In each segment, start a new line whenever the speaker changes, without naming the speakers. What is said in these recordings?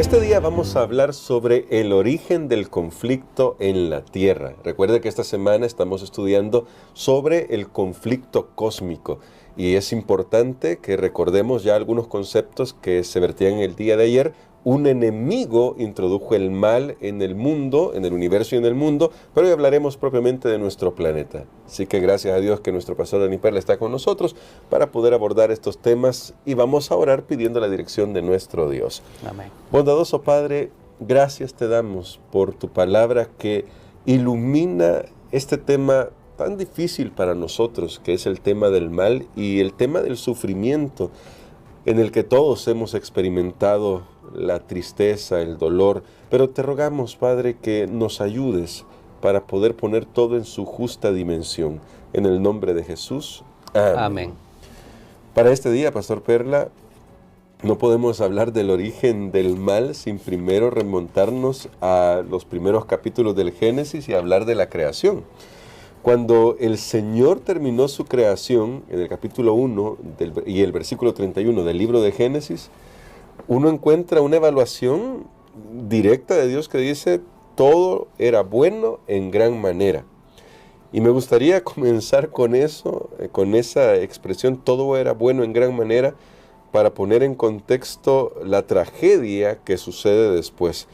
Este día vamos a hablar sobre el origen del conflicto en la Tierra. Recuerde que esta semana estamos estudiando sobre el conflicto cósmico y es importante que recordemos ya algunos conceptos que se vertían el día de ayer. Un enemigo introdujo el mal en el mundo, en el universo y en el mundo, pero hoy hablaremos propiamente de nuestro planeta. Así que gracias a Dios que nuestro pastor Dani Perla está con nosotros para poder abordar estos temas y vamos a orar pidiendo la dirección de nuestro Dios.
Amén.
Bondadoso Padre, gracias te damos por tu palabra que ilumina este tema tan difícil para nosotros, que es el tema del mal y el tema del sufrimiento, en el que todos hemos experimentado la tristeza, el dolor, pero te rogamos, Padre, que nos ayudes para poder poner todo en su justa dimensión. En el nombre de Jesús. Amén.
Amén.
Para este día, Pastor Perla, no podemos hablar del origen del mal sin primero remontarnos a los primeros capítulos del Génesis y hablar de la creación. Cuando el Señor terminó su creación, en el capítulo 1 y el versículo 31 del libro de Génesis, uno encuentra una evaluación directa de Dios que dice, todo era bueno en gran manera. Y me gustaría comenzar con eso, con esa expresión, todo era bueno en gran manera, para poner en contexto la tragedia que sucede después.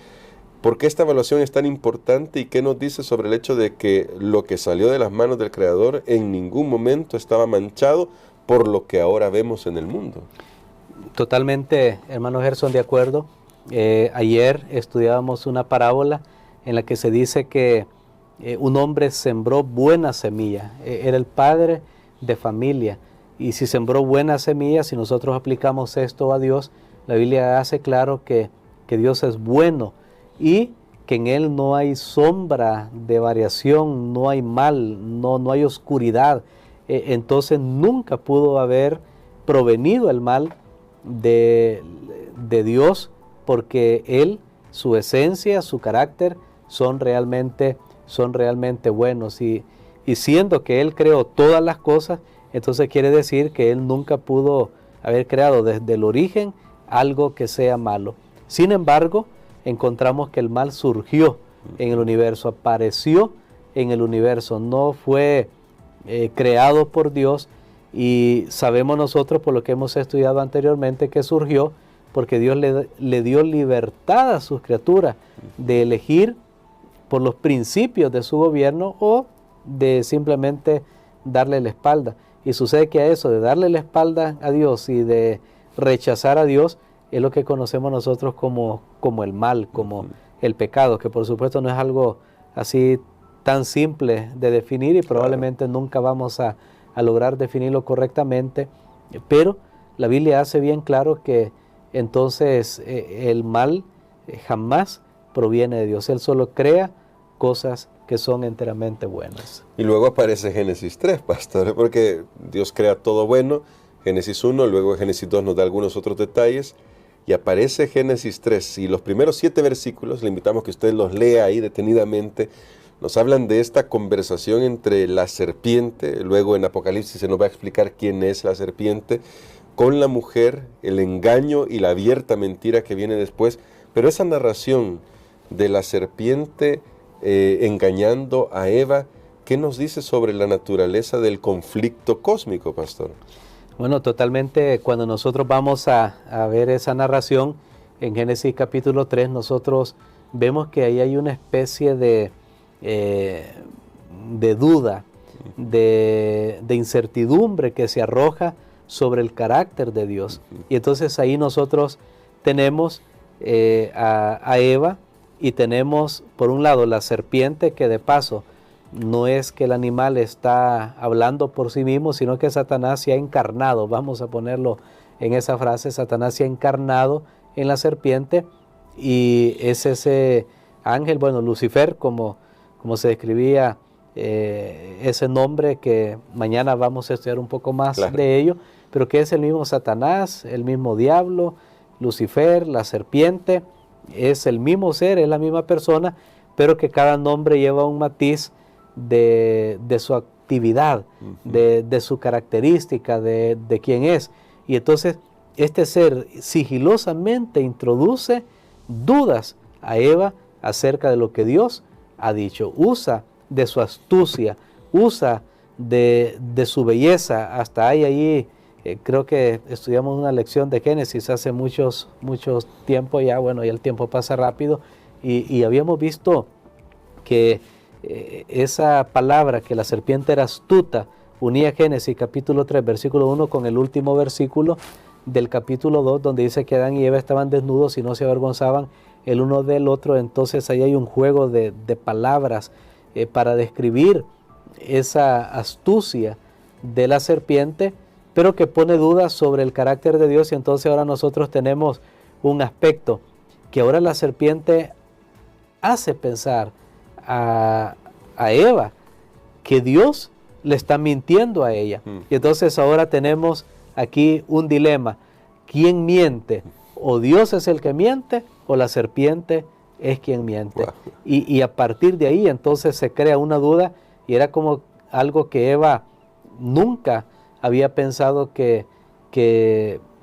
¿Por qué esta evaluación es tan importante y qué nos dice sobre el hecho de que lo que salió de las manos del Creador en ningún momento estaba manchado por lo que ahora vemos en el mundo?
Totalmente, hermano Gerson, de acuerdo. Ayer estudiábamos una parábola en la que se dice que un hombre sembró buena semilla. Era el padre de familia. Y si sembró buena semilla, si nosotros aplicamos esto a Dios, la Biblia hace claro que Dios es bueno y que en Él no hay sombra de variación, no hay mal, no hay oscuridad. Entonces nunca pudo haber provenido el mal de Dios, porque Él, su esencia, su carácter son realmente buenos. Y siendo que Él creó todas las cosas, entonces quiere decir que Él nunca pudo haber creado desde el origen algo que sea malo. Sin embargo, encontramos que el mal surgió en el universo, apareció en el universo, no fue creado por Dios, y sabemos nosotros por lo que hemos estudiado anteriormente que surgió porque Dios le dio libertad a sus criaturas de elegir por los principios de su gobierno o de simplemente darle la espalda. Y sucede que a eso de darle la espalda a Dios y de rechazar a Dios es lo que conocemos nosotros como el mal, como el pecado, que por supuesto no es algo así tan simple de definir y probablemente nunca vamos a lograr definirlo correctamente, pero la Biblia hace bien claro que entonces el mal jamás proviene de Dios. Él solo crea cosas que son enteramente buenas.
Y luego aparece Génesis 3, pastor, porque Dios crea todo bueno, Génesis 1, luego Génesis 2 nos da algunos otros detalles, y aparece Génesis 3, y los primeros 7 versículos, le invitamos que usted los lea ahí detenidamente, nos hablan de esta conversación entre la serpiente, luego en Apocalipsis se nos va a explicar quién es la serpiente, con la mujer, el engaño y la abierta mentira que viene después, pero esa narración de la serpiente engañando a Eva, ¿qué nos dice sobre la naturaleza del conflicto cósmico, pastor?
Bueno, totalmente, cuando nosotros vamos a ver esa narración en Génesis capítulo 3, nosotros vemos que ahí hay una especie de duda, de incertidumbre que se arroja sobre el carácter de Dios. Y entonces ahí nosotros tenemos a Eva y tenemos por un lado la serpiente, que de paso no es que el animal está hablando por sí mismo, sino que Satanás se ha encarnado, vamos a ponerlo en esa frase, Satanás se ha encarnado en la serpiente y es ese ángel, bueno, Lucifer, como se describía ese nombre que mañana vamos a estudiar un poco más de ello, pero que es el mismo Satanás, el mismo diablo, Lucifer, la serpiente, es el mismo ser, es la misma persona, pero que cada nombre lleva un matiz de su actividad, de su característica, de quién es. Y entonces este ser sigilosamente introduce dudas a Eva acerca de lo que Dios ha dicho. Usa de su astucia, usa de su belleza. Hasta hay ahí, creo que estudiamos una lección de Génesis hace muchos tiempo ya, bueno, ya el tiempo pasa rápido, y habíamos visto que esa palabra, que la serpiente era astuta, unía Génesis capítulo 3, versículo 1 con el último versículo del capítulo 2, donde dice que Adán y Eva estaban desnudos y no se avergonzaban el uno del otro. Entonces ahí hay un juego de palabras para describir esa astucia de la serpiente, pero que pone dudas sobre el carácter de Dios. Y entonces ahora nosotros tenemos un aspecto que ahora la serpiente hace pensar a Eva que Dios le está mintiendo a ella. Y entonces ahora tenemos aquí un dilema: ¿quién miente? ¿O Dios es el que miente o la serpiente es quien miente? Wow. Y a partir de ahí entonces se crea una duda, y era como algo que Eva nunca había pensado que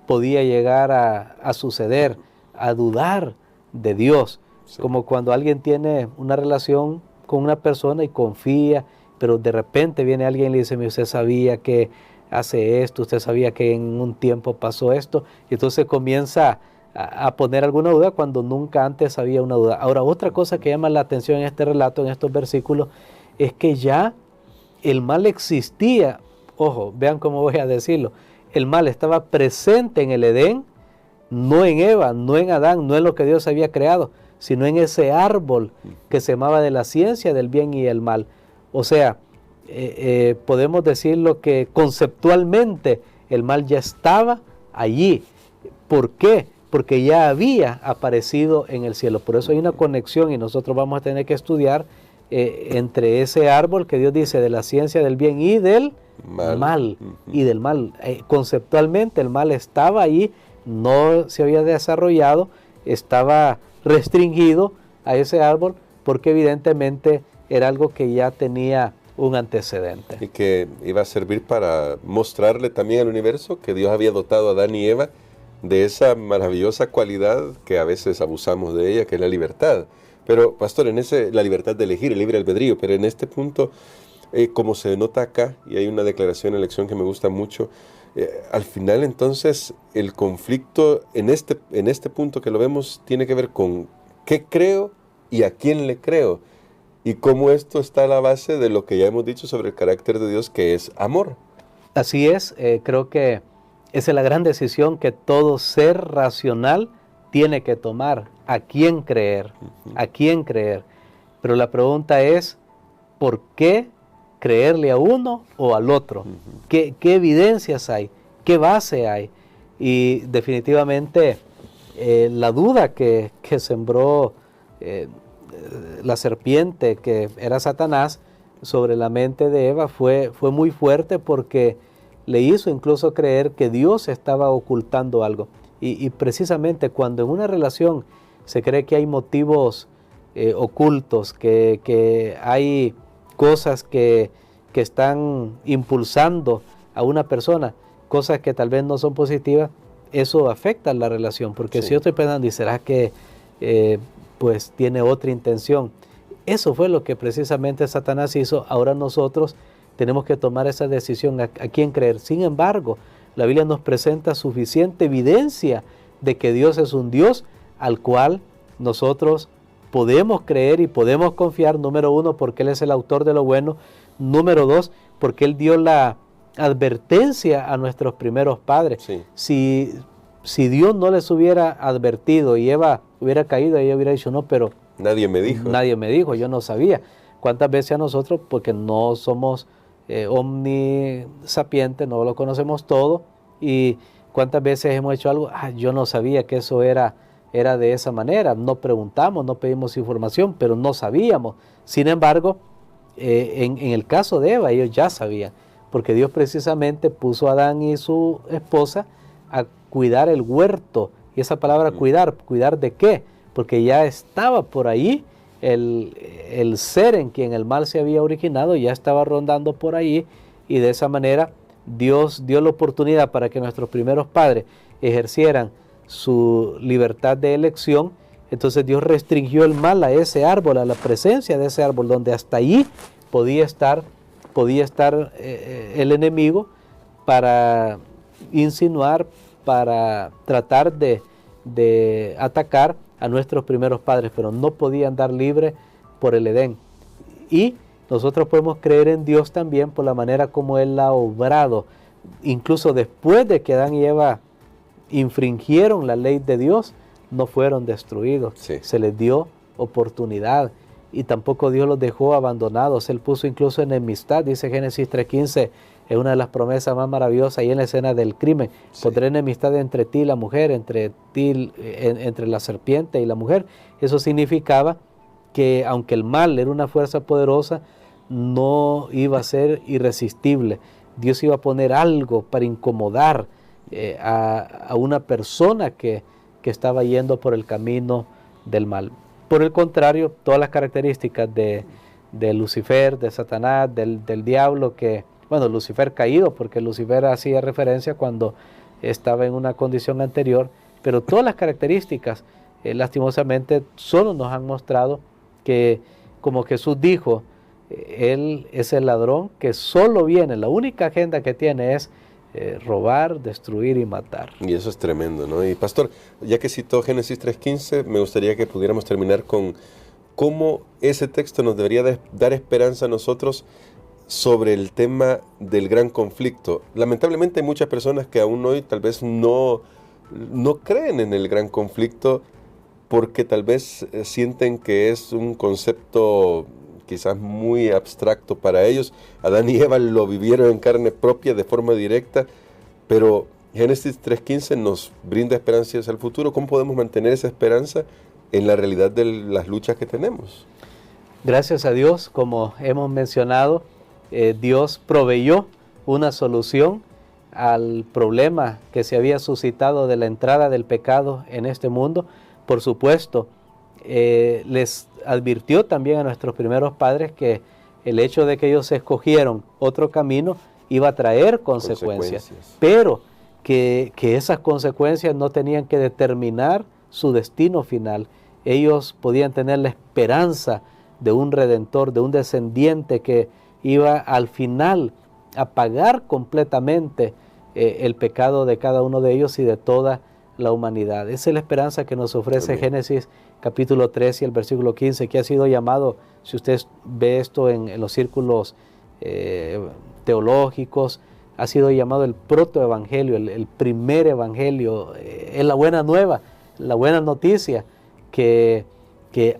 podía llegar a suceder, a dudar de Dios. Sí. Como cuando alguien tiene una relación con una persona y confía, pero de repente viene alguien y le dice: usted sabía que hace esto, usted sabía que en un tiempo pasó esto, y entonces comienza a poner alguna duda cuando nunca antes había una duda. Ahora, otra cosa que llama la atención en este relato, en estos versículos, es que ya el mal existía. Ojo, vean cómo voy a decirlo: el mal estaba presente en el Edén, no en Eva, no en Adán, no en lo que Dios había creado, sino en ese árbol que se llamaba de la ciencia del bien y el mal. O sea, podemos decirlo que conceptualmente el mal ya estaba allí. ¿Por qué? Porque ya había aparecido en el cielo. Por eso hay una conexión, y nosotros vamos a tener que estudiar entre ese árbol que Dios dice de la ciencia del bien y del mal. Y del mal. Conceptualmente el mal estaba ahí, no se había desarrollado, estaba restringido a ese árbol, porque evidentemente era algo que ya tenía un antecedente.
Y que iba a servir para mostrarle también al universo que Dios había dotado a Adán y Eva de esa maravillosa cualidad que a veces abusamos de ella, que es la libertad. Pero, pastor, la libertad de elegir, el libre albedrío, pero en este punto, como se nota acá, y hay una declaración en la lección que me gusta mucho, al final entonces el conflicto en este punto que lo vemos tiene que ver con qué creo y a quién le creo, y cómo esto está a la base de lo que ya hemos dicho sobre el carácter de Dios, que es amor.
Así es, creo que esa es la gran decisión que todo ser racional tiene que tomar: ¿a quién creer? ¿A quién creer? Pero la pregunta es: ¿por qué creerle a uno o al otro? ¿Qué evidencias hay? ¿Qué base hay? Y definitivamente la duda que sembró la serpiente, que era Satanás, sobre la mente de Eva fue muy fuerte, porque le hizo incluso creer que Dios estaba ocultando algo. Y precisamente cuando en una relación se cree que hay motivos ocultos, que hay cosas que están impulsando a una persona, cosas que tal vez no son positivas, eso afecta a la relación, porque sí. Si yo estoy pensando, ¿y será que pues tiene otra intención? Eso fue lo que precisamente Satanás hizo. Ahora nosotros tenemos que tomar esa decisión a quién creer. Sin embargo, la Biblia nos presenta suficiente evidencia de que Dios es un Dios al cual nosotros podemos creer y podemos confiar. Número uno, porque Él es el autor de lo bueno. Número dos, porque Él dio la advertencia a nuestros primeros padres. Sí. Si Dios no les hubiera advertido y Eva hubiera caído, ella hubiera dicho: no, pero
nadie me dijo,
yo no sabía. ¿Cuántas veces a nosotros, porque no somos omnisapientes, no lo conocemos todo, y cuántas veces hemos hecho algo: yo no sabía que eso era de esa manera, no preguntamos, no pedimos información, pero no sabíamos? Sin embargo, en el caso de Eva, ellos ya sabían, porque Dios precisamente puso a Adán y su esposa a cuidar el huerto. Y esa palabra ¿cuidar de qué? Porque ya estaba por ahí el ser en quien el mal se había originado, ya estaba rondando por ahí, y de esa manera Dios dio la oportunidad para que nuestros primeros padres ejercieran su libertad de elección, Entonces Dios restringió el mal a ese árbol, a la presencia de ese árbol, donde hasta allí podía estar el enemigo para insinuar, para tratar de atacar a nuestros primeros padres, pero no podía andar libre por el Edén. Y nosotros podemos creer en Dios también por la manera como Él ha obrado, incluso después de que Adán y Eva infringieron la ley de Dios, no fueron destruidos,
Sí.
se les dio oportunidad y tampoco Dios los dejó abandonados. Él puso incluso enemistad, dice Génesis 3:15, es una de las promesas más maravillosas ahí en la escena del crimen.
Sí.
Pondré enemistad entre ti y la mujer, entre la serpiente y la mujer. Eso significaba que aunque el mal era una fuerza poderosa, no iba a ser irresistible. Dios iba a poner algo para incomodar a una persona que estaba yendo por el camino del mal. Por el contrario, todas las características de Lucifer, de Satanás, del diablo, bueno, Lucifer caído, porque Lucifer hacía referencia cuando estaba en una condición anterior, pero todas las características, lastimosamente, solo nos han mostrado que, como Jesús dijo, Él es el ladrón que solo viene, la única agenda que tiene es robar, destruir y matar.
Y eso es tremendo, ¿no? Y pastor, ya que citó Génesis 3:15, me gustaría que pudiéramos terminar con cómo ese texto nos debería dar esperanza a nosotros sobre el tema del gran conflicto. Lamentablemente hay muchas personas que aún hoy tal vez no creen en el gran conflicto porque tal vez sienten que es un concepto quizás muy abstracto para ellos. Adán y Eva lo vivieron en carne propia de forma directa, pero Génesis 3:15 nos brinda esperanzas al futuro. ¿Cómo podemos mantener esa esperanza en la realidad de las luchas que tenemos?
Gracias a Dios, como hemos mencionado, Dios proveyó una solución al problema que se había suscitado de la entrada del pecado en este mundo. Por supuesto, les advirtió también a nuestros primeros padres que el hecho de que ellos escogieron otro camino iba a traer consecuencias, pero que esas consecuencias no tenían que determinar su destino final. Ellos podían tener la esperanza de un redentor, de un descendiente que iba al final a pagar completamente el pecado de cada uno de ellos y de toda la humanidad. Esa es la esperanza que nos ofrece
Amén.
Génesis capítulo 3 y el versículo 15, que ha sido llamado, si usted ve esto en los círculos teológicos, ha sido llamado el protoevangelio, el primer evangelio. Es la buena nueva, la buena noticia, que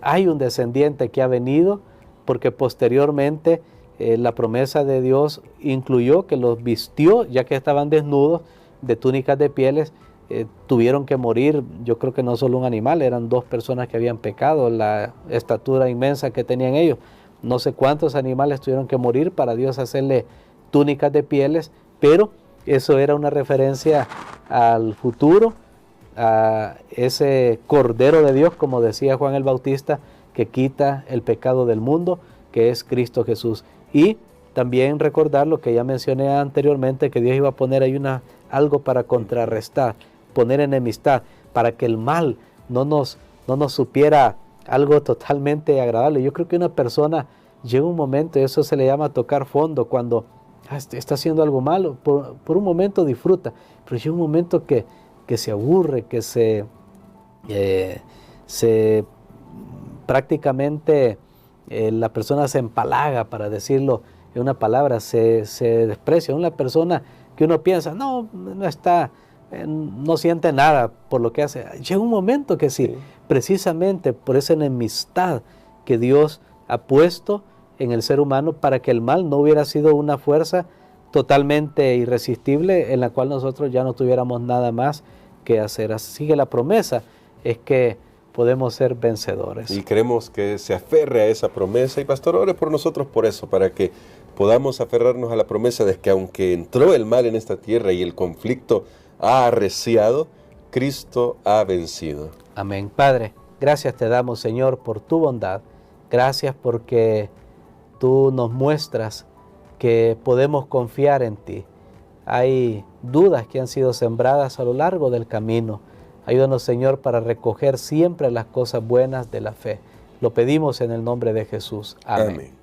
hay un descendiente que ha venido, porque posteriormente la promesa de Dios incluyó que los vistió, ya que estaban desnudos, de túnicas de pieles. Tuvieron que morir, yo creo que no solo un animal, eran dos personas que habían pecado, la estatura inmensa que tenían ellos. No sé cuántos animales tuvieron que morir para Dios hacerle túnicas de pieles, pero eso era una referencia al futuro, a ese Cordero de Dios, como decía Juan el Bautista, que quita el pecado del mundo, que es Cristo Jesús. Y también recordar lo que ya mencioné anteriormente, que Dios iba a poner ahí algo para contrarrestar, poner enemistad, para que el mal no nos supiera algo totalmente agradable. Yo creo que una persona llega un momento, y eso se le llama tocar fondo, cuando está haciendo algo malo, por un momento disfruta, pero llega un momento que se aburre, que se prácticamente la persona se empalaga, para decirlo en una palabra, se desprecia. Una persona que uno piensa, no siente nada por lo que hace. Llega un momento que sí, precisamente por esa enemistad que Dios ha puesto en el ser humano, para que el mal no hubiera sido una fuerza totalmente irresistible en la cual nosotros ya no tuviéramos nada más que hacer. Así que la promesa es que podemos ser vencedores.
Y queremos que se aferre a esa promesa. Y pastor, ore por nosotros por eso, para que podamos aferrarnos a la promesa de que aunque entró el mal en esta tierra y el conflicto ha arreciado, Cristo ha vencido.
Amén. Padre, gracias te damos, Señor, por tu bondad. Gracias porque tú nos muestras que podemos confiar en ti. Hay dudas que han sido sembradas a lo largo del camino. Ayúdanos, Señor, para recoger siempre las cosas buenas de la fe. Lo pedimos en el nombre de Jesús. Amén.
Amén.